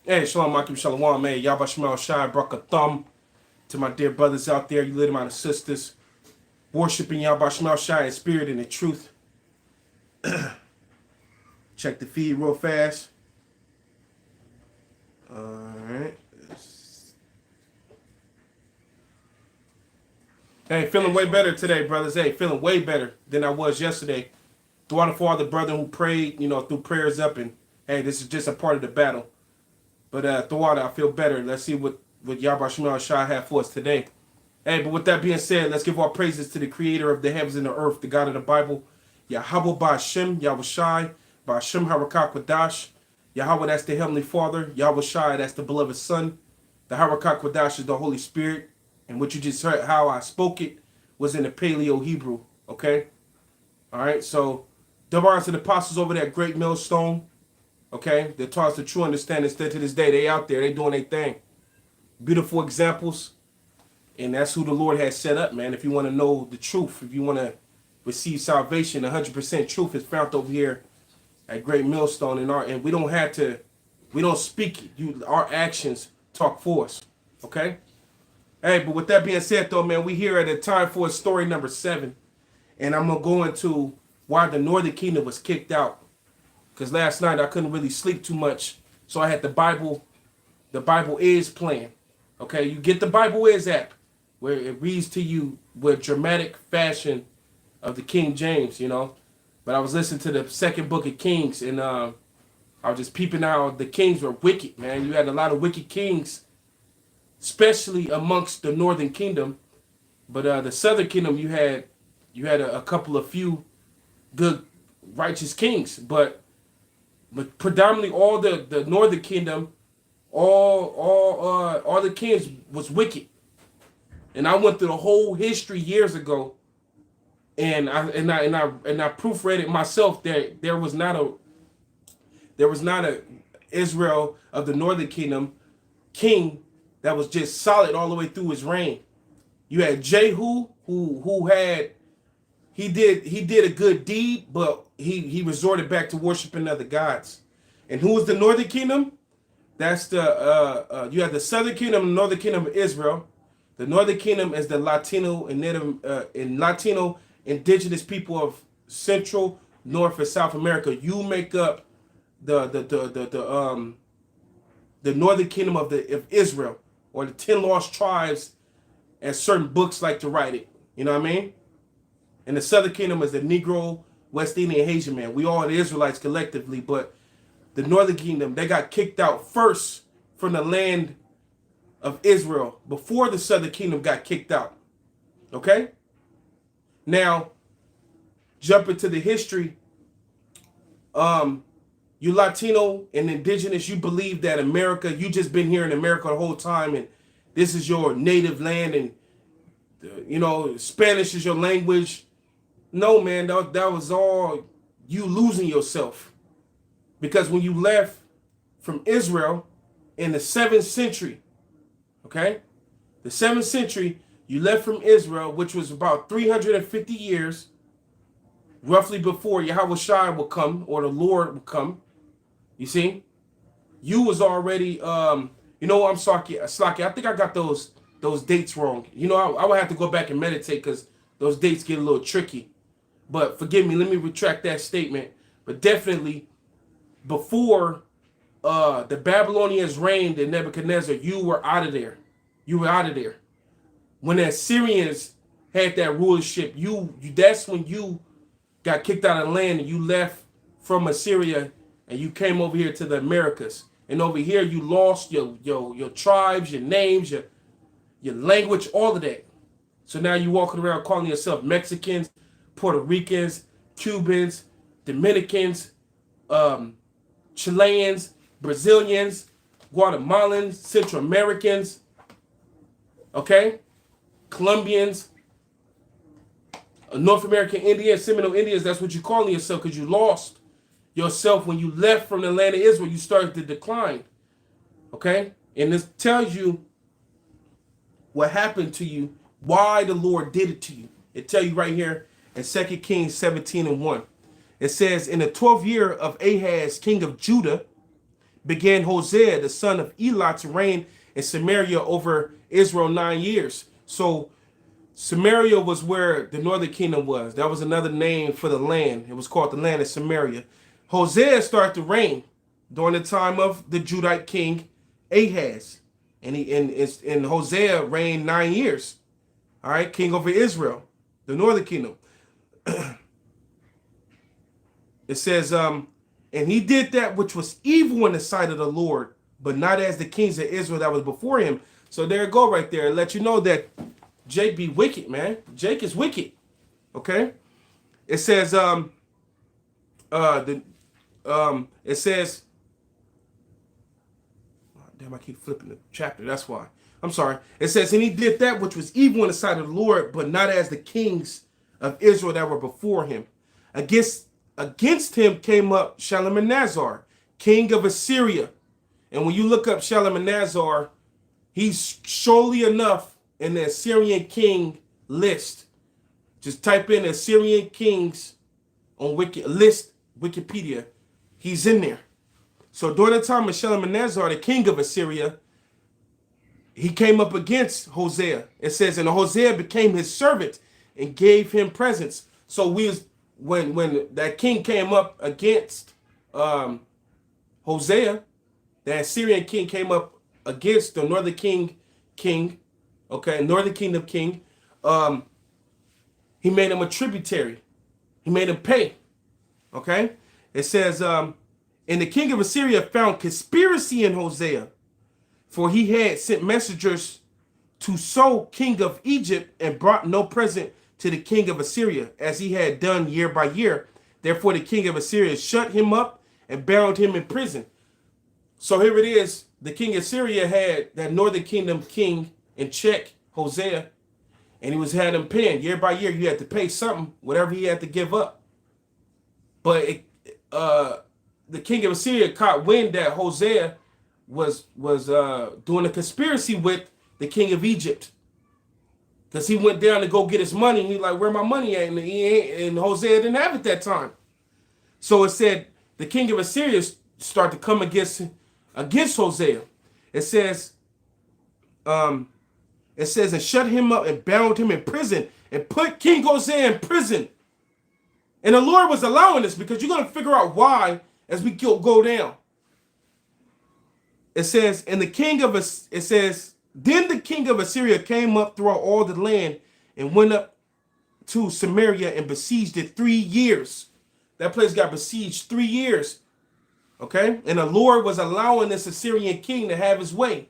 Hey, Shalom, Makim Shalom, man. Yabba Shemel Shai, Braka Thumb. To my dear brothers out there, you little amount of sisters, worshiping Yabba Shemel Shai in spirit and in truth. Check the feed real fast. Alright. Hey, feeling way better today, brothers. Hey, feeling way better than I was yesterday. Throughout for all the brother who prayed, threw prayers up, and hey, this is just a part of the battle. But throughout I feel better. Let's see what Yabba Shemel Shai had for us today. Hey, but with that being said, let's give our praises to the creator of the heavens and the earth, the God of the Bible, Yahweh Ba'Shem, Yahweh Shai, Ba'Shem Harakak Wadash. Yahweh, that's the Heavenly Father. Yahweh Shai, that's the beloved Son. The Harakak Wadash is the Holy Spirit. And what you just heard, how I spoke it, was in the Paleo Hebrew. Okay? All right, so double honor to the apostles over that great millstone. Okay? That taught us the true understanding. Still to this day, they out there. They doing their thing. Beautiful examples. And that's who the Lord has set up, man. If you want to know the truth, if you want to receive salvation, 100% truth is found over here at Great Millstone. And we don't have to, we don't speak it. Our actions talk for us. Okay? Hey, but with that being said, though, man, we here at a time for story number 7. And I'm going to go into why the Northern Kingdom was kicked out. Because last night I couldn't really sleep too much. So I had the Bible Is playing. Okay? You get the Bible Is app, where it reads to you with dramatic fashion of the King James, But I was listening to the second book of Kings, and I was just peeping out the kings were wicked, man. You had a lot of wicked kings, especially amongst the Northern Kingdom. But the Southern Kingdom, you had a couple of few good, righteous kings. But predominantly all the Northern Kingdom, all the kings was wicked. And I went through the whole history years ago, and I proofread it myself that there was not a Israel of the Northern Kingdom king that was just solid all the way through his reign. You had Jehu who did a good deed, but he resorted back to worshiping other gods. And who was the Northern Kingdom? That's you had the Southern Kingdom and Northern Kingdom of Israel. The Northern Kingdom is the Latino and Latino indigenous people of Central, North, and South America. You make up the Northern Kingdom of Israel, or the 10 lost tribes, as certain books like to write it. You know what I mean? And the Southern Kingdom is the Negro, West Indian, Haitian man. We all the Israelites collectively, but the Northern Kingdom, they got kicked out first from the land of Israel before the Southern Kingdom got kicked out. Okay? Now, jump into the history. You Latino and indigenous, you believe that America, you just been here in America the whole time, and this is your native land, and Spanish is your language. No, man, that was all you losing yourself. Because when you left from Israel in the 7th century, okay? The 7th century, you left from Israel, which was about 350 years, roughly before Yahweh Shai will come, or the Lord will come. You see? You was already, I'm sorry, I think I got those dates wrong. I would have to go back and meditate because those dates get a little tricky. But forgive me, let me retract that statement. But definitely, before the Babylonians reigned in Nebuchadnezzar, you were out of there. You were out of there. When the Assyrians had that rulership, that's when you got kicked out of the land and you left from Assyria and you came over here to the Americas. And over here you lost your tribes, your names, your language, all of that. So now you walking around calling yourself Mexicans, Puerto Ricans, Cubans, Dominicans, Chileans, Brazilians, Guatemalans, Central Americans, okay? Colombians, North American Indians, Seminole Indians, that's what you're calling yourself because you lost yourself when you left from the land of Israel. You started to decline, okay? And this tells you what happened to you, why the Lord did it to you. It tells you right here in 2 Kings 17:1. It says, in the 12th year of Ahaz, king of Judah, began Hosea, the son of Elah, to reign in Samaria over Israel 9 years. So Samaria was where the northern kingdom was. That was another name for the land. It was called the land of Samaria. Hosea started to reign during the time of the Judite king Ahaz. And Hosea reigned 9 years. All right, king over Israel, the northern kingdom. It says, and he did that which was evil in the sight of the Lord, but not as the kings of Israel that was before him. So there you go right there. Let you know that Jake be wicked, man. Jake is wicked. Okay? It says, it says, oh, damn, I keep flipping the chapter. That's why. I'm sorry. It says, and he did that which was evil in the sight of the Lord, but not as the kings of Israel that were before him. Against him came up Shalmaneser, king of Assyria. And when you look up Shalmaneser, he's surely enough in the Assyrian king list. Just type in Assyrian kings on Wikipedia. He's in there. So during the time of Shalmaneser, the king of Assyria, he came up against Hosea. It says, and Hosea became his servant and gave him presents. So when that king came up against Hosea, the Assyrian king came up against the northern northern kingdom king, he made him a tributary. He made him pay. Okay? It says, and the king of Assyria found conspiracy in Hosea, for he had sent messengers to So, king of Egypt, and brought no present to the king of Assyria, as he had done year by year. Therefore the king of Assyria shut him up and bound him in prison. So here it is. The king of Syria had that northern kingdom king in check, Hosea, and he had him paying year by year. You had to pay something, whatever he had to give up. But the king of Assyria caught wind that Hosea was doing a conspiracy with the king of Egypt, because he went down to go get his money. He's like, where my money at? And Hosea didn't have it that time. So it said the king of Assyria started to come against Hosea. It says, and shut him up and bound him in prison and put King Hosea in prison. And the Lord was allowing this because you're going to figure out why as we go down. It says, then the king of Assyria came up throughout all the land and went up to Samaria and besieged it 3 years. That place got besieged 3 years. Okay? And the Lord was allowing this Assyrian king to have his way.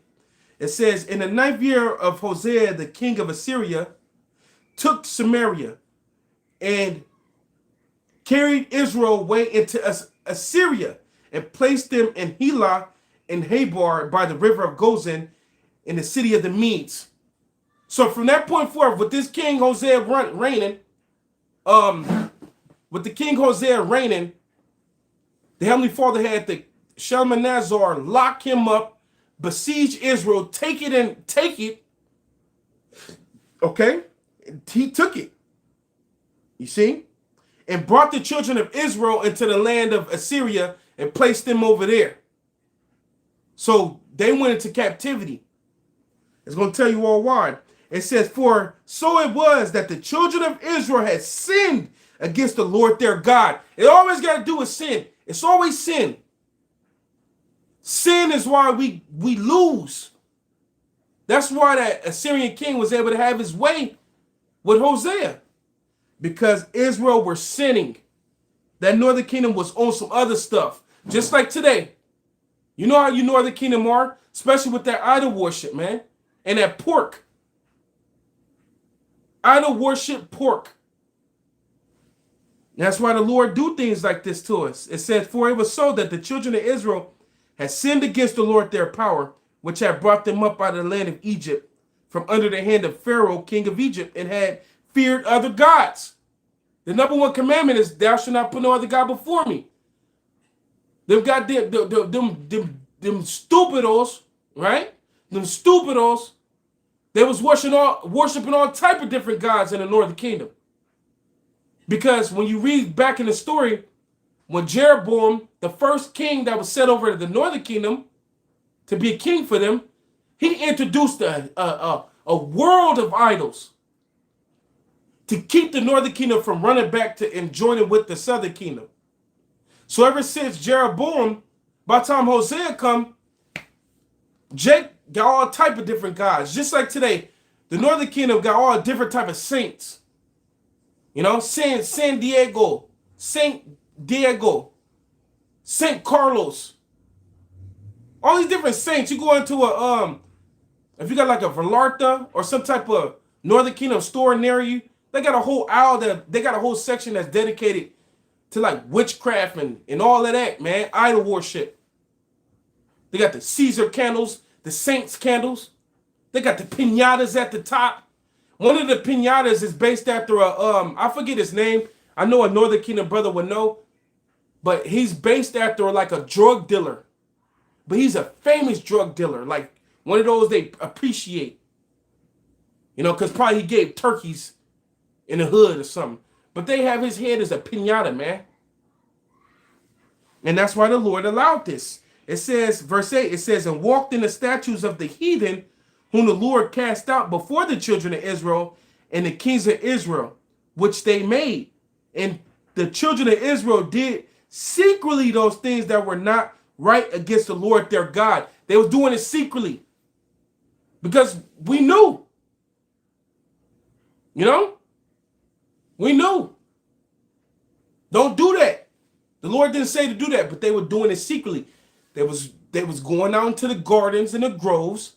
It says, in the 9th year of Hosea, the king of Assyria took Samaria and carried Israel away into Assyria and placed them in Helah and Habar by the river of Gozan in the city of the Medes. So from that point forward, with this king Hosea reigning, the Heavenly Father had the Shalmaneser lock him up, besiege Israel, take it. Okay? He took it. You see? And brought the children of Israel into the land of Assyria and placed them over there. So they went into captivity. It's going to tell you all why. It says, for so it was that the children of Israel had sinned against the Lord their God. It always got to do with sin. It's always sin. Sin is why we lose. That's why that Assyrian king was able to have his way with Hosea. Because Israel were sinning. That northern kingdom was on some other stuff. Just like today. You know how you northern kingdom are? Especially with that idol worship, man. And that pork. Idol worship pork. That's why the Lord do things like this to us. It says, for it was so that the children of Israel had sinned against the Lord their power, which had brought them up out of the land of Egypt, from under the hand of Pharaoh, king of Egypt, and had feared other gods. The number one commandment is, thou shalt not put no other God before me. Them goddamn, them stupidos, right? Them stupidos, they was worshiping all type of different gods in the northern kingdom. Because when you read back in the story, when Jeroboam, the first king that was set over the northern kingdom to be a king for them, he introduced a world of idols to keep the northern kingdom from running back to and joining with the southern kingdom. So ever since Jeroboam, by the time Hosea come, Jake got all type of different gods. Just like today, the northern kingdom got all different type of saints. You know, San Diego, Saint Diego, Saint Carlos. All these different saints. You go into a if you got like a Vallarta or some type of northern kingdom store near you, they got a whole aisle they got a whole section that's dedicated to like witchcraft and all of that, man. Idol worship. They got the Caesar candles, the saints candles. They got the piñatas at the top. One of the piñatas is based after I forget his name. I know a Northern Kingdom brother would know, but he's based after like a drug dealer. But he's a famous drug dealer, like one of those they appreciate. You know, because probably he gave turkeys in the hood or something. But they have his head as a piñata, man. And that's why the Lord allowed this. It says, verse 8, it says, and walked in the statues of the heathen, whom the Lord cast out before the children of Israel and the kings of Israel, which they made. And the children of Israel did secretly those things that were not right against the Lord their God. They were doing it secretly because we knew. You know? We knew. Don't do that. The Lord didn't say to do that, but they were doing it secretly. They was going out into the gardens and the groves.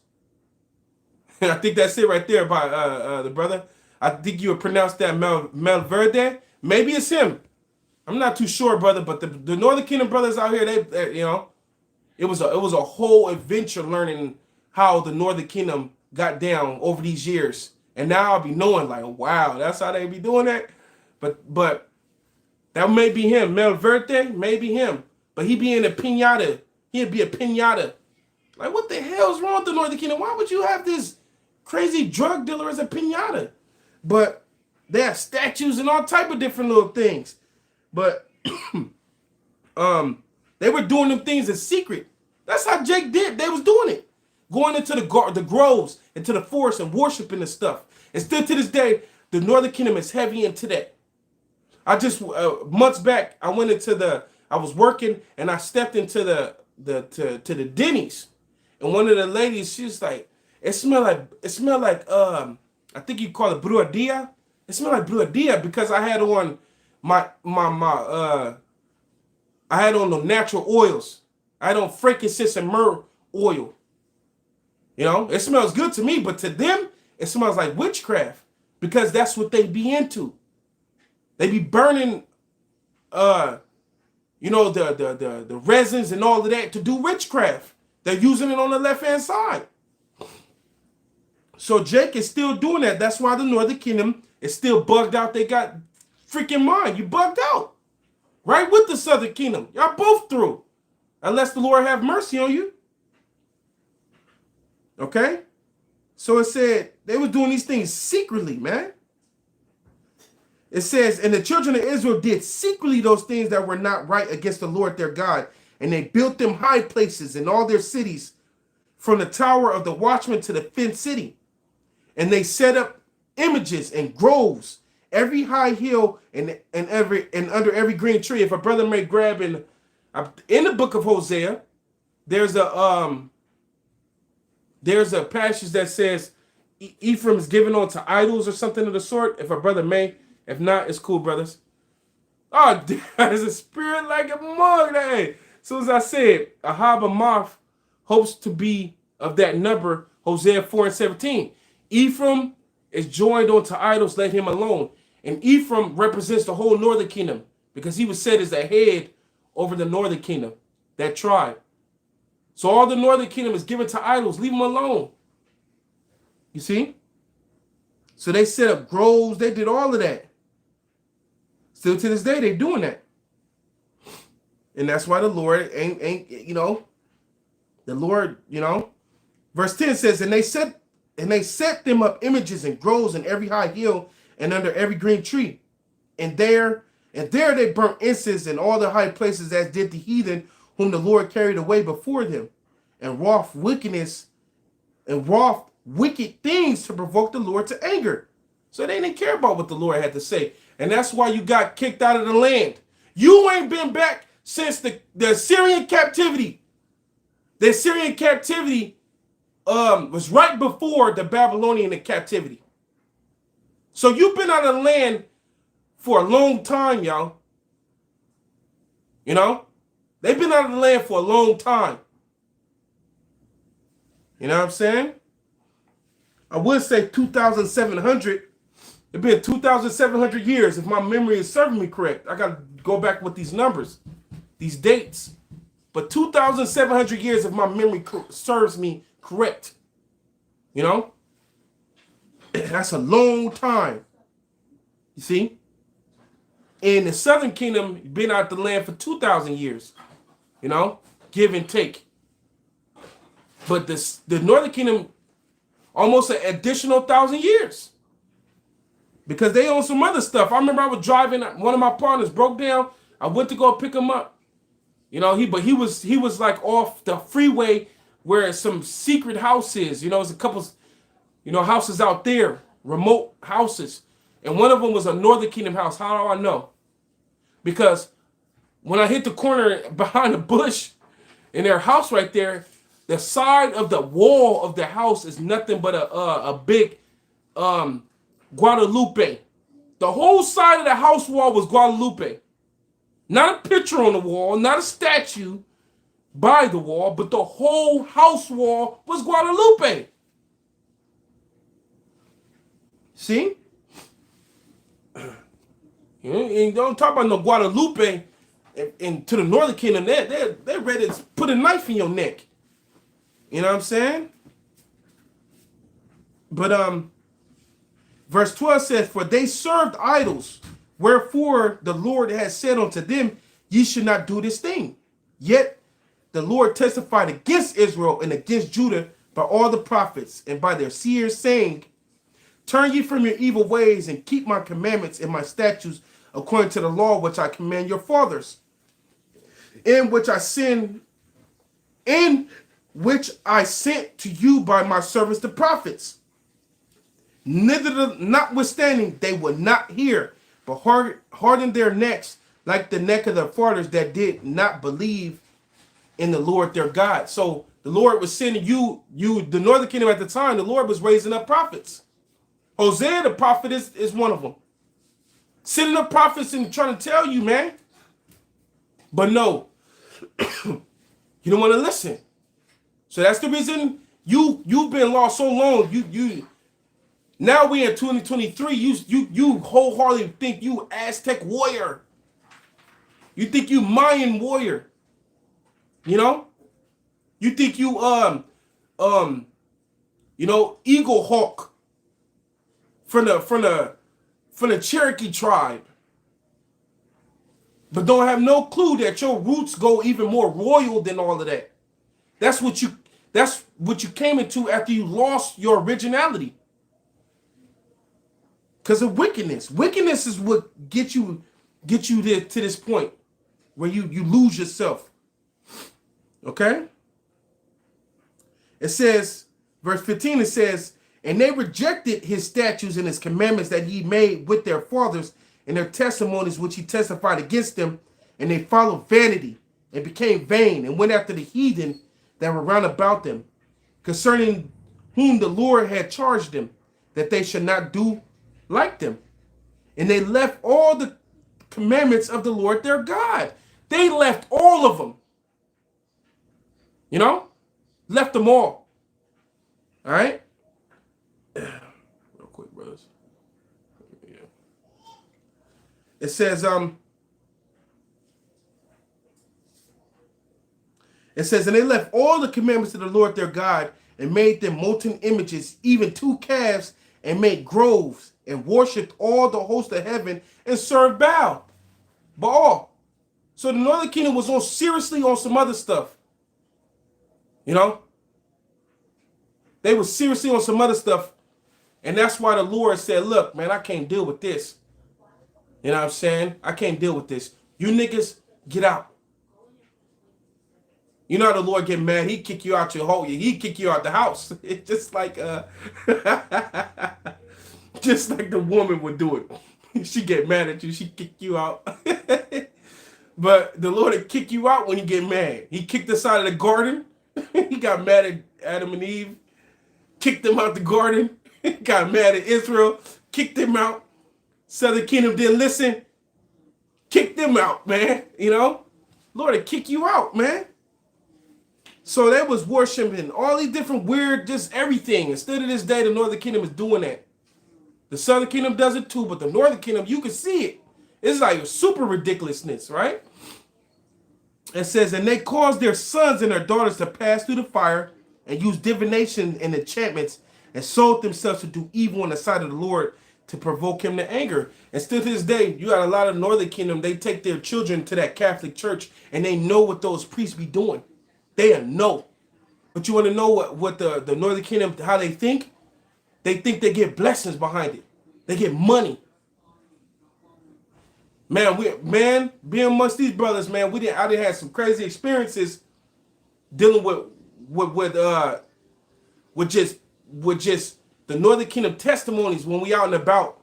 And I think that's it right there by the brother. I think you would pronounce that Melverde. Maybe it's him. I'm not too sure, brother. But the Northern Kingdom brothers out here, they you know, it was a whole adventure learning how the Northern Kingdom got down over these years. And now I'll be knowing like, wow, that's how they be doing that. But that may be him, Melverde, maybe him. But he be in a piñata. He'd be a piñata. Like, what the hell is wrong with the Northern Kingdom? Why would you have this crazy drug dealer as a piñata? But they have statues and all type of different little things. But they were doing them things in secret. That's how Jake did. They was doing it. Going into the groves, into the forest and worshiping and stuff. And still to this day, the Northern Kingdom is heavy into that. I just, months back, I was working and I stepped into the Denny's. And one of the ladies, she was like, it smelled like I think you call it bruadilla. It smelled like bruadilla because I had on I had on the natural oils. I had on frankincense and myrrh oil. You know, it smells good to me, but to them, it smells like witchcraft because that's what they be into. They be burning, you know, the resins and all of that to do witchcraft. They're using it on the left-hand side. So Jake is still doing that. That's why the Northern Kingdom is still bugged out. They got freaking mind. You bugged out. Right with the Southern Kingdom. Y'all both through. Unless the Lord have mercy on you. Okay? So it said they were doing these things secretly, man. It says, and the children of Israel did secretly those things that were not right against the Lord their God. And they built them high places in all their cities, from the tower of the watchman to the fenced city. And they set up images and groves, every high hill and under every green tree. If a brother may grab in the book of Hosea, there's a passage that says Ephraim is given on to idols or something of the sort. If a brother may, if not, it's cool, brothers. Oh, there's a spirit like a mug. Hey, as soon as I said, Ahab Moth hopes to be of that number, Hosea 4:17. Ephraim is joined onto idols, let him alone. And Ephraim represents the whole Northern Kingdom because he was set as a head over the Northern Kingdom, that tribe. So all the Northern Kingdom is given to idols. Leave them alone. You see? So they set up groves. They did all of that. Still to this day, they're doing that. And that's why the Lord ain't you know, the Lord, you know. Verse 10 says, and they set them up images and groves in every high hill and under every green tree. And And there they burnt incense in all the high places, as did the heathen whom the Lord carried away before them, and wrought wickedness and wrought wicked things to provoke the Lord to anger. So they didn't care about what the Lord had to say. And that's why you got kicked out of the land. You ain't been back since the Assyrian captivity. The Assyrian captivity was right before the Babylonian captivity. So you've been out of the land for a long time, y'all. You know? They've been out of the land for a long time. You know what I'm saying? I would say 2,700. It's been 2,700 years, if my memory is serving me correct. I got to go back with these numbers, these dates. But 2,700 years, if my memory serves me correct. You know? That's a long time. You see? In the southern kingdom, been out the land for 2,000 years. You know? Give and take. But the northern kingdom, almost an additional 1,000 years. Because they own some other stuff. I remember I was driving, one of my partners broke down. I went to go pick him up. You know, he was like off the freeway where some secret house is. You know, there's a couple, houses out there, remote houses. And one of them was a Northern Kingdom house. How do I know? Because when I hit the corner behind the bush in their house right there, the side of the wall of the house is nothing but a big Guadalupe. The whole side of the house wall was Guadalupe. Not a picture on the wall, not a statue by the wall, but the whole house wall was Guadalupe. See? You don't talk about no Guadalupe and to the Northern Kingdom, they're ready to put a knife in your neck. You know what I'm saying? But verse 12 says, "For they served idols, wherefore the Lord has said unto them, ye should not do this thing. Yet the Lord testified against Israel and against Judah by all the prophets and by their seers, saying, Turn ye from your evil ways and keep my commandments and my statutes according to the law which I command your fathers, in which I sent to you by my servants the prophets. Notwithstanding, they would not hear, but hardened their necks like the neck of the fathers that did not believe in the Lord their God." So the Lord was sending you, the Northern Kingdom at the time, the Lord was raising up prophets. Hosea the prophet is one of them. Sending up prophets and trying to tell you, man. But no, you don't want to listen. So that's the reason you've been lost so long. You now we in 2023. You wholeheartedly think you Aztec warrior. You think you Mayan warrior. You know? You think you Eagle Hawk from the Cherokee tribe. But don't have no clue that your roots go even more royal than all of that. That's what you came into after you lost your originality. Because of wickedness. Wickedness is what get you there to this point where you lose yourself. Okay? It says, verse 15, it says, "And they rejected his statutes and his commandments that he made with their fathers and their testimonies which he testified against them, and they followed vanity and became vain and went after the heathen that were round about them, concerning whom the Lord had charged them, that they should not do like them. And they left all the commandments of the Lord their God." They left all of them. You know? Left them all. All right? Real quick, brothers. Yeah. It says, "And they left all the commandments of the Lord their God and made them molten images, even 2 calves, and made groves, and worshipped all the host of heaven and served Baal. So the Northern Kingdom was seriously on some other stuff. You know? They were seriously on some other stuff. And that's why the Lord said, look, man, I can't deal with this. You know what I'm saying? I can't deal with this. You niggas, get out. You know how the Lord get mad? He kick you out your home. He kick you out the house. It's just like just like the woman would do it. She get mad at you. She kick you out. But the Lord would kick you out when you get mad. He kicked us out of the garden. He got mad at Adam and Eve. Kicked them out the garden. Got mad at Israel. Kicked them out. Southern Kingdom didn't listen. Kicked them out, man. You know? Lord would kick you out, man. So they was worshiping all these different weird, just everything. Instead of this day, the Northern Kingdom is doing that. The Southern Kingdom does it too, but the Northern Kingdom, you can see it. It's like a super ridiculousness, right? It says, and they caused their sons and their daughters to pass through the fire and use divination and enchantments and sold themselves to do evil on the side of the Lord to provoke him to anger. And still to this day, you got a lot of Northern Kingdom, they take their children to that Catholic church and they know what those priests be doing. They know. But you want to know what the Northern Kingdom, how they think? They think they get blessings behind it. They get money. Man, being amongst these brothers, man, I didn't have some crazy experiences dealing with just the Northern Kingdom testimonies when we out and about.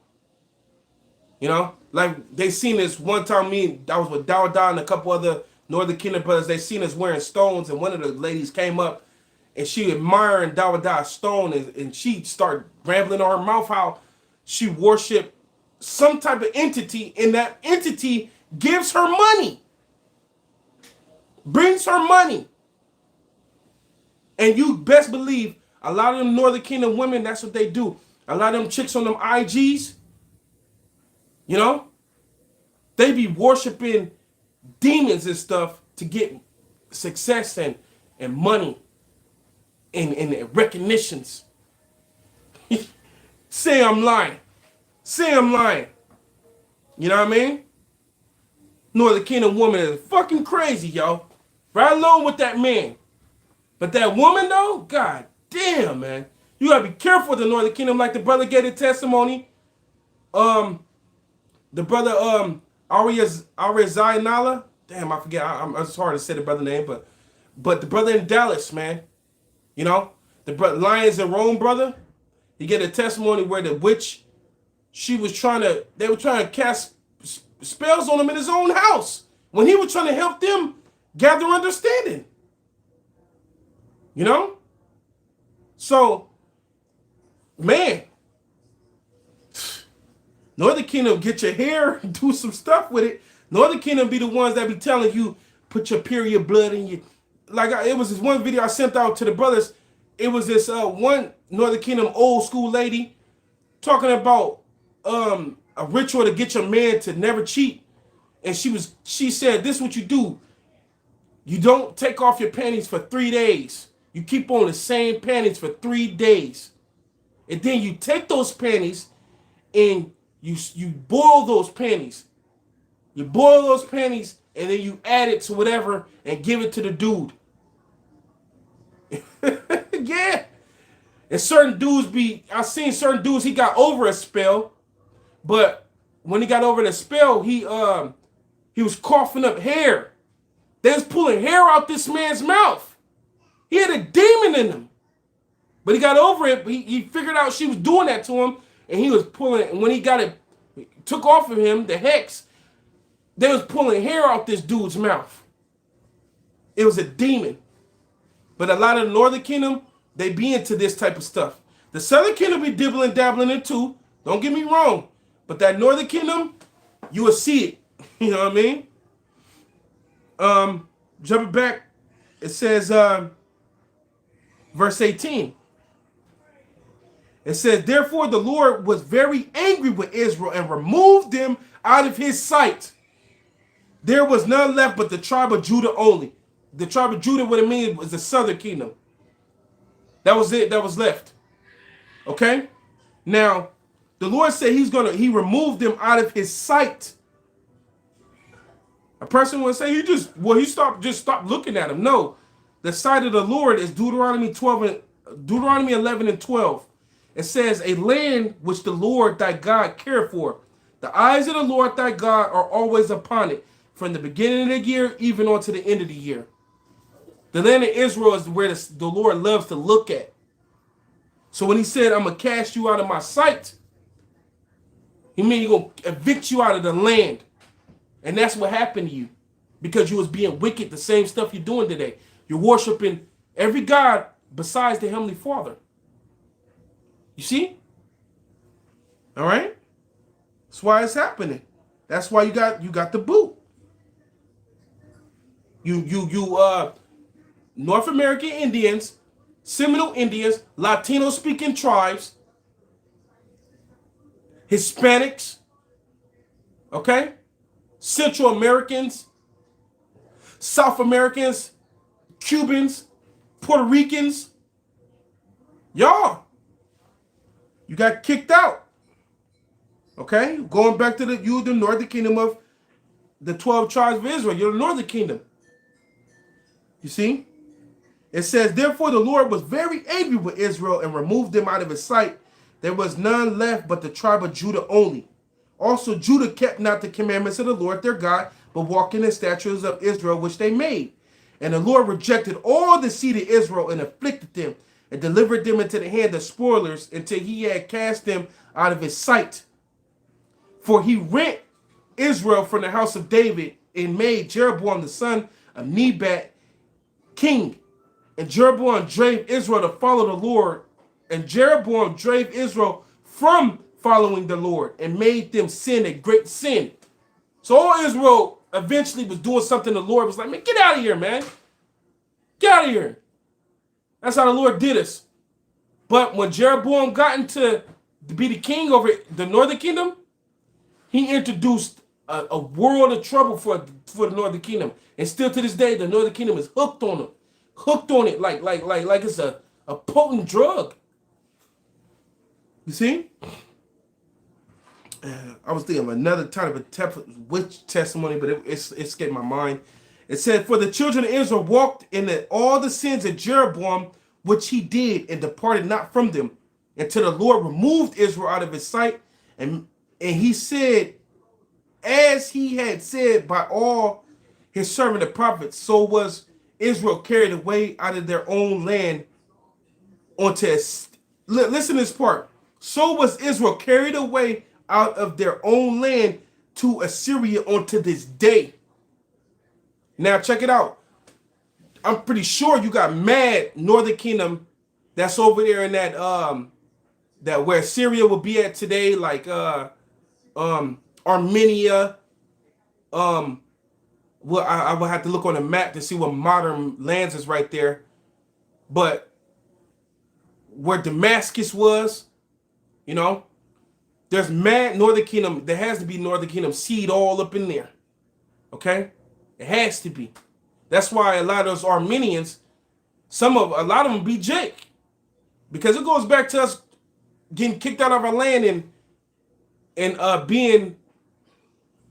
You know, like they seen this one time. I was with Dawada and a couple other Northern Kingdom brothers. They seen us wearing stones, and one of the ladies came up and she admiring Dawada's stone, and she started rambling on her mouth how she worshiped some type of entity, and that entity gives her money, brings her money. And you best believe a lot of them Northern Kingdom women, that's what they do. A lot of them chicks on them IGs, you know, they be worshiping demons and stuff to get success and money and recognitions. Say I'm lying. Say I'm lying. You know what I mean? Northern Kingdom woman is fucking crazy, yo. Right along with that man. But that woman, though, god damn, man. You gotta be careful with the Northern Kingdom, like the brother gave a testimony. The brother, Zainala. Damn, I forget. It's hard to say the brother name, but the brother in Dallas, man. You know? The Lions in Rome brother. He get a testimony where the witch, they were trying to cast spells on him in his own house when he was trying to help them gather understanding. You know? So, man, Northern Kingdom, get your hair, do some stuff with it. Northern Kingdom be the ones that be telling you, put your period blood in you. It was this one video I sent out to the brothers. It was this one Northern Kingdom old school lady talking about a ritual to get your man to never cheat. And she said, this is what you do. You don't take off your panties for 3 days. You keep on the same panties for 3 days. And then you take those panties and you boil those panties. You boil those panties and then you add it to whatever and give it to the dude. Yeah. And certain dudes I've seen certain dudes, he got over a spell, but when he got over the spell, he was coughing up hair. They was pulling hair out this man's mouth. He had a demon in him. But he got over it. He figured out she was doing that to him, and he was pulling it. And when he got it, took off of him, the hex, they was pulling hair out this dude's mouth. It was a demon. But a lot of the Northern Kingdom, they be into this type of stuff. The Southern Kingdom be dabbling in too. Don't get me wrong. But that Northern Kingdom, you will see it. You know what I mean? Jumping back, it says, verse 18. It says, therefore the Lord was very angry with Israel and removed them out of his sight. There was none left but the tribe of Judah only. The tribe of Judah, what it means, was the Southern Kingdom. That was it that was left. Okay? Now, the Lord said he removed them out of his sight. A person would say he stopped looking at him. No. The sight of the Lord is Deuteronomy 11 and 12. It says, a land which the Lord thy God cared for, The eyes of the Lord thy God are always upon it, from the beginning of the year even on to the end of the year. The land of Israel is where the Lord loves to look at. So when he said, I'm going to cast you out of my sight, he mean he's going to evict you out of the land. And that's what happened to you. Because you was being wicked, the same stuff you're doing today. You're worshiping every God besides the Heavenly Father. You see? All right? That's why it's happening. That's why you got the boot. North American Indians, Seminole Indians, Latino speaking tribes, Hispanics, okay? Central Americans, South Americans, Cubans, Puerto Ricans, y'all, you got kicked out. Okay? Going back to the northern kingdom of the 12 tribes of Israel. You're the northern kingdom. You see? It says, therefore the Lord was very angry with Israel and removed them out of his sight. There was none left but the tribe of Judah only. Also Judah kept not the commandments of the Lord their God, but walked in the statutes of Israel which they made. And the Lord rejected all the seed of Israel and afflicted them and delivered them into the hand of spoilers until he had cast them out of his sight. For he rent Israel from the house of David and made Jeroboam the son of Nebat king. And Jeroboam drave Israel to follow the Lord. And Jeroboam drave Israel from following the Lord and made them sin a great sin. So all Israel eventually was doing something the Lord was like, man, get out of here, man. Get out of here. That's how the Lord did us. But when Jeroboam got into to be the king over the northern kingdom, he introduced a world of trouble for the northern kingdom. And still to this day, the northern kingdom is hooked on them. Hooked on it like it's a potent drug. You see? I was thinking of another type of witch testimony, but it escaped my mind. It said, for the children of Israel walked in all the sins of Jeroboam, which he did, and departed not from them, until the Lord removed Israel out of his sight. And he said, as he had said by all his servant the prophets, so was Israel carried away out of their own land onto, listen to this part. So was Israel carried away out of their own land to Assyria onto this day. Now check it out. I'm pretty sure you got mad northern kingdom that's over there in that where Syria will be at today, like Armenia. Well, I will have to look on the map to see what modern lands is right there. But where Damascus was, you know, there's mad northern kingdom. There has to be northern kingdom seed all up in there. Okay? It has to be. That's why a lot of those Armenians, a lot of them be Jake. Because it goes back to us getting kicked out of our land and being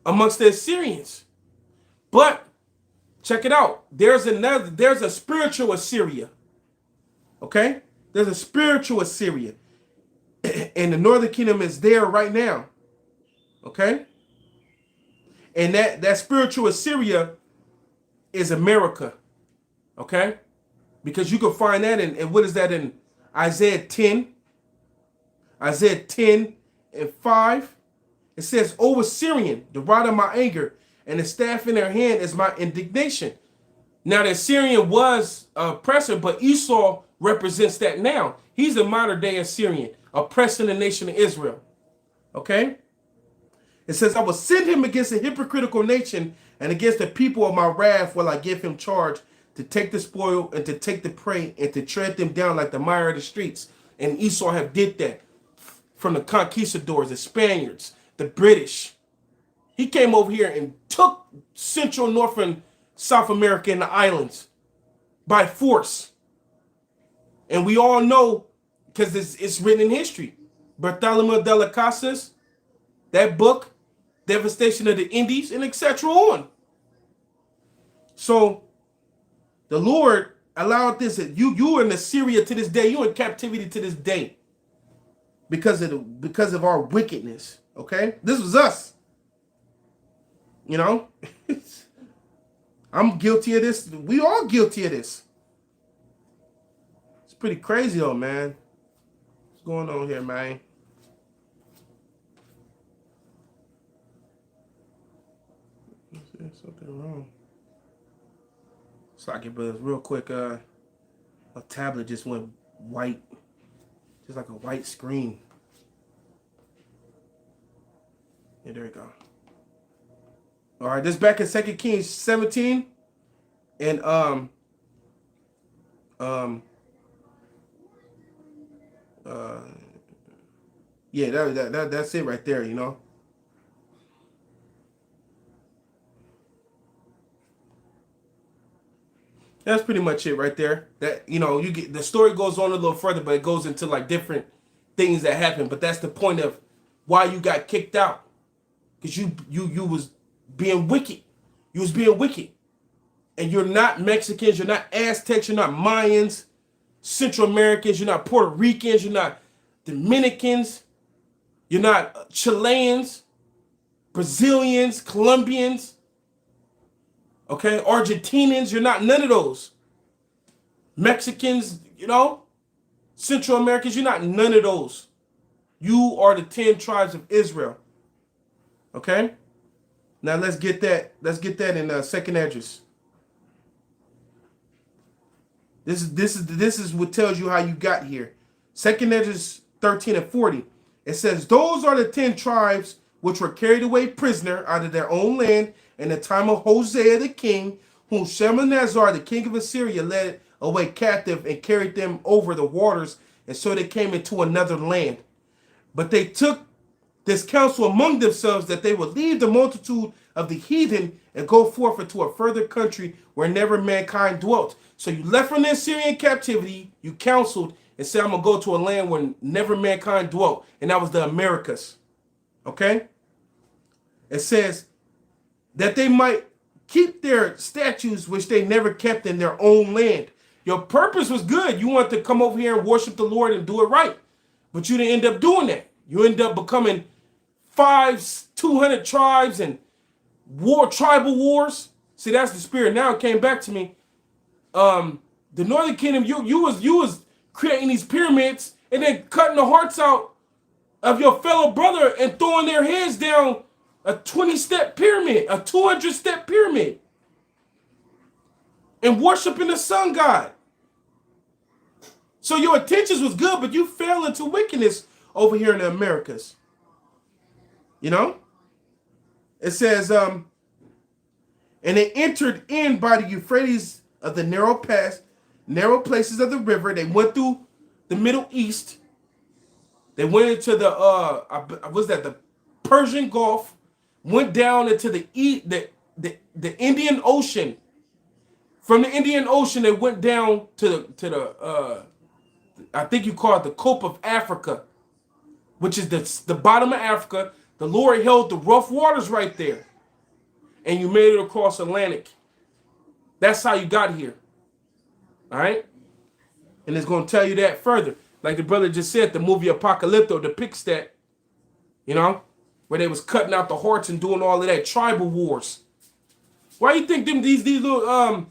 amongst the Assyrians. But check it out. There's a spiritual Assyria. Okay? There's a spiritual Assyria. And the northern kingdom is there right now. Okay? And that spiritual Assyria is America. Okay? Because you can find that in what is that in Isaiah 10? Isaiah 10 and 5. It says, O Assyrian, the rod of my anger, and the staff in their hand is my indignation. Now the Assyrian was oppressor, but Esau represents that now. He's a modern day Assyrian, oppressing the nation of Israel. Okay? It says, I will send him against a hypocritical nation, and against the people of my wrath will I give him charge to take the spoil and to take the prey and to tread them down like the mire of the streets. And Esau have did that from the conquistadors, the Spaniards, the British. He came over here and took Central, North, and South America and the islands by force. And we all know, because it's written in history, Bartolomé de las Casas, that book, Devastation of the Indies, and etc. on. So the Lord allowed this. You in Assyria to this day. You in captivity to this day because of our wickedness. Okay? This was us. You know? I'm guilty of this. We all guilty of this. It's pretty crazy though, man. What's going on here, man? There's something wrong. Sorry, brothers, real quick. A tablet just went white, just like a white screen. Yeah, there we go. All right, this back in 2 Kings 17, and yeah, that's it right there. You know. That's pretty much it right there. That, you know, you get the story goes on a little further, but it goes into like different things that happen. But that's the point of why you got kicked out, because you was being wicked. You was being wicked, and you're not Mexicans, you're not Aztecs, you're not Mayans, Central Americans, you're not Puerto Ricans, you're not Dominicans, you're not Chileans, Brazilians, Colombians. Okay, Argentinians, you're not none of those. Mexicans, you know, Central Americans, you're not none of those. You are the 10 tribes of Israel. Okay? Now let's get that. Let's get that in second address. This is what tells you how you got here. Second address 13 and 40. It says, those are the 10 tribes which were carried away prisoner out of their own land in the time of Hosea the king, whom Shalmaneser the king of Assyria led away captive and carried them over the waters, and so they came into another land. But they took this counsel among themselves that they would leave the multitude of the heathen and go forth into a further country where never mankind dwelt. So you left from the Assyrian captivity, you counseled and said, I'm going to go to a land where never mankind dwelt. And that was the Americas. Okay? It says that they might keep their statues which they never kept in their own land. Your purpose was good. You wanted to come over here and worship the Lord and do it right. But you didn't end up doing that. You end up becoming 200 tribes and tribal wars. See, that's the spirit. Now it came back to me. The Northern Kingdom, you was creating these pyramids and then cutting the hearts out of your fellow brother and throwing their heads down a 20-step pyramid, a 200-step pyramid, and worshiping the sun god. So your intentions was good, but you fell into wickedness over here in the Americas. You know? It says, and they entered in by the Euphrates of the narrow places of the river. They went through the Middle East. They went into the Persian Gulf, went down into the Indian Ocean. From the Indian Ocean, they went down to the I think you call it the Cope of Africa, which is the bottom of Africa. The Lord held the rough waters right there, and you made it across Atlantic. That's how you got here. All right? And it's going to tell you that further. Like the brother just said, the movie Apocalypto depicts that, you know, where they was cutting out the hearts and doing all of that tribal wars. Why you think these little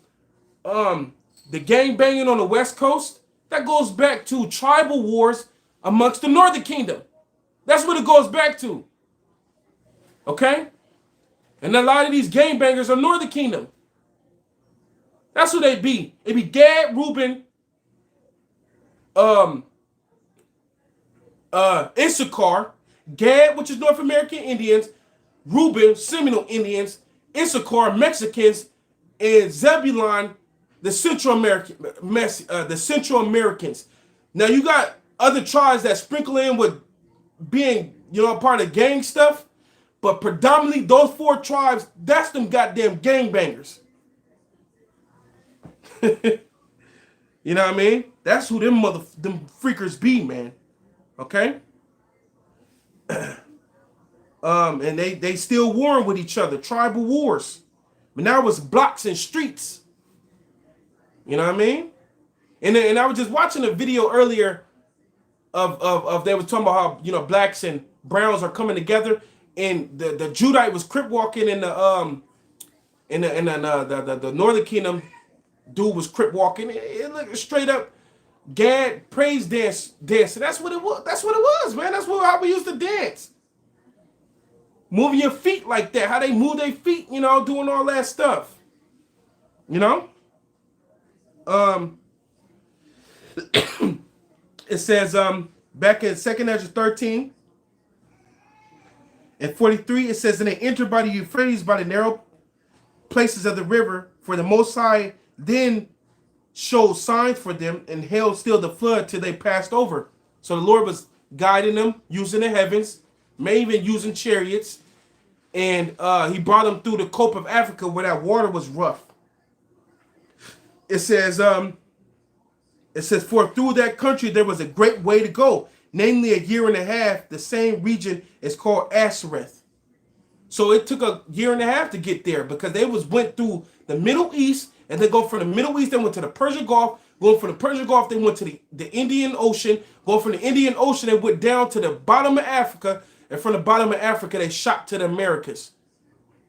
the gang banging on the West Coast? That goes back to tribal wars amongst the Northern Kingdom. That's what it goes back to. Okay? And a lot of these gang bangers are Northern Kingdom. That's who they be. It be Gad, Reuben, Issachar, Gad, which is North American Indians, Reuben, Seminole Indians, Issachar, Mexicans, and Zebulon, the Central Americans. Now you got other tribes that sprinkle in with being, you know, part of gang stuff, but predominantly those 4 tribes, that's them goddamn gangbangers. You know what I mean? That's who them freakers be, man. Okay? And they still warring with each other, tribal wars. But now it's blocks and streets. You know what I mean? And I was just watching a video earlier of they were talking about how, you know, blacks and Browns are coming together, and the Judite was crip walking in the Northern Kingdom. Dude was crip walking. It looked straight up Gad praise dancing. That's what it was. That's what it was, man. That's how we used to dance. Moving your feet like that. How they move their feet, doing all that stuff. You know? It says back in 2nd Ezra 13 and 43, it says, and they entered by the Euphrates by the narrow places of the river, for the Most High then showed signs for them and held still the flood till they passed over. So the Lord was guiding them, using the heavens, may even using chariots, and he brought them through the coast of Africa where that water was rough. It says, for through that country there was a great way to go, namely a year and a half. The same region is called Ashereth. So it took a year and a half to get there because they went through the Middle East, and then go from the Middle East, they went to the Persian Gulf. Going from the Persian Gulf, they went to the Indian Ocean. Going from the Indian Ocean, they went down to the bottom of Africa, and from the bottom of Africa, they shot to the Americas.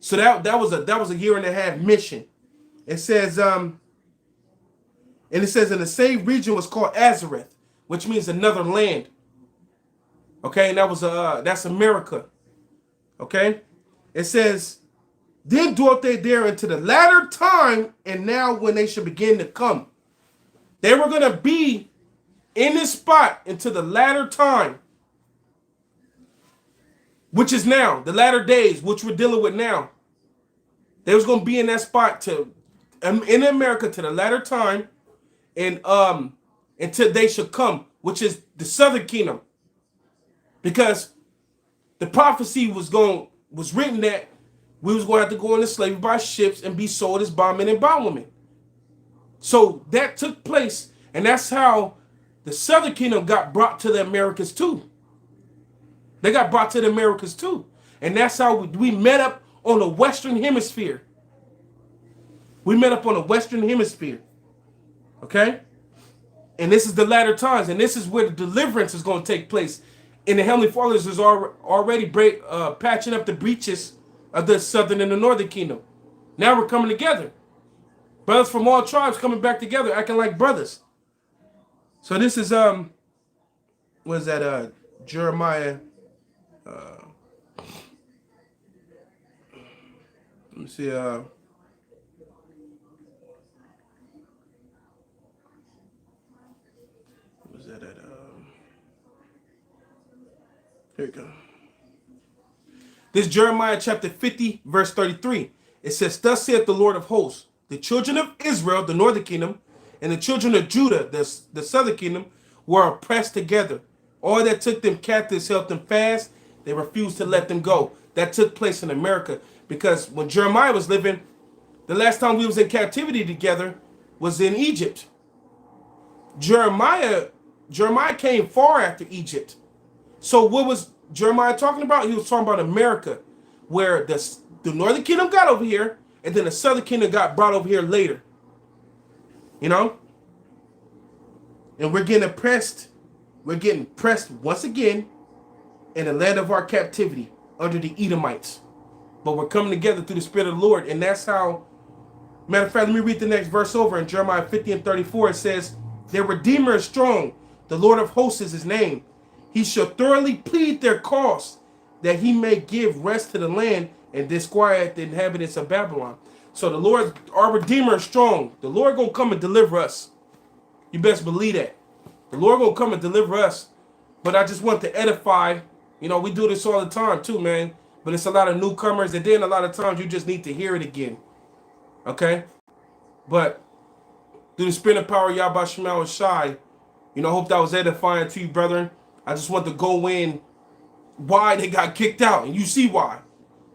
So that was a year and a half mission. It says, and it says in the same region was called Azareth, which means another land. Okay, and that's America. Okay, it says, then dwelt they there into the latter time, and now when they should begin to come. They were going to be in this spot into the latter time, which is now, the latter days, which we're dealing with now. They was going to be in that spot in America to the latter time, and until they should come, which is the southern kingdom. Because the prophecy was written that we was going to have to go into slavery by ships and be sold as bondmen and bondwomen. So that took place, and that's how the southern kingdom got brought to the Americas too. They got brought to the Americas too. And that's how we met up on the Western Hemisphere. We met up on the Western Hemisphere. Okay? And this is the latter times, and this is where the deliverance is going to take place. And the Heavenly Fathers is already patching up the breaches of the southern and the northern kingdom. Now we're coming together. Brothers from all tribes coming back together, acting like brothers. So this is what is that? Jeremiah. Let me see. What was that at? Here we go. This Jeremiah chapter 50, verse 33. It says, thus saith the Lord of hosts, the children of Israel, the northern kingdom, and the children of Judah, the southern kingdom, were oppressed together. All that took them captives held them fast. They refused to let them go. That took place in America because when Jeremiah was living, the last time we was in captivity together was in Egypt. Jeremiah came far after Egypt. So what was Jeremiah talking about? He was talking about America, where the northern kingdom got over here, and then the southern kingdom got brought over here later. You know? And we're getting oppressed. We're getting pressed once again in the land of our captivity under the Edomites. But we're coming together through the Spirit of the Lord, and that's how. Matter of fact, let me read the next verse over in Jeremiah 50 and 34. It says, their Redeemer is strong. The Lord of hosts is his name. He shall thoroughly plead their cause, that he may give rest to the land and disquiet the inhabitants of Babylon. So the Lord, our Redeemer, is strong. The Lord gonna come and deliver us. You best believe that. The Lord gonna come and deliver us. But I just want to edify. You know, we do this all the time too, man. But it's a lot of newcomers, and then a lot of times you just need to hear it again. Okay? But through the Spirit and power of Yahweh Shema Shai, I hope that was edifying to you, brethren. I just want to go in why they got kicked out. And you see why.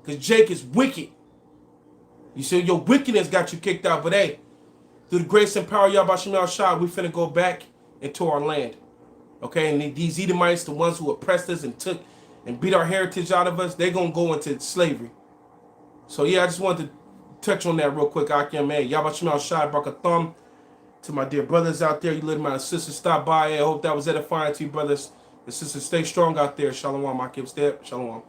Because Jake is wicked. You see, your wickedness got you kicked out. But hey, through the grace and power of Yahweh Shema Shai, we finna go back into our land. Okay? And these Edomites, the ones who oppressed us and took and beat our heritage out of us, they're going to go into slavery. So yeah, I just wanted to touch on that real quick. Akim, man. Yahweh Shema Shai, Barakatham. To my dear brothers out there, you little my sisters, stop by. I hope that was edifying to you, brothers The sisters stay strong out there. Shalom, Akim Step. Shalom.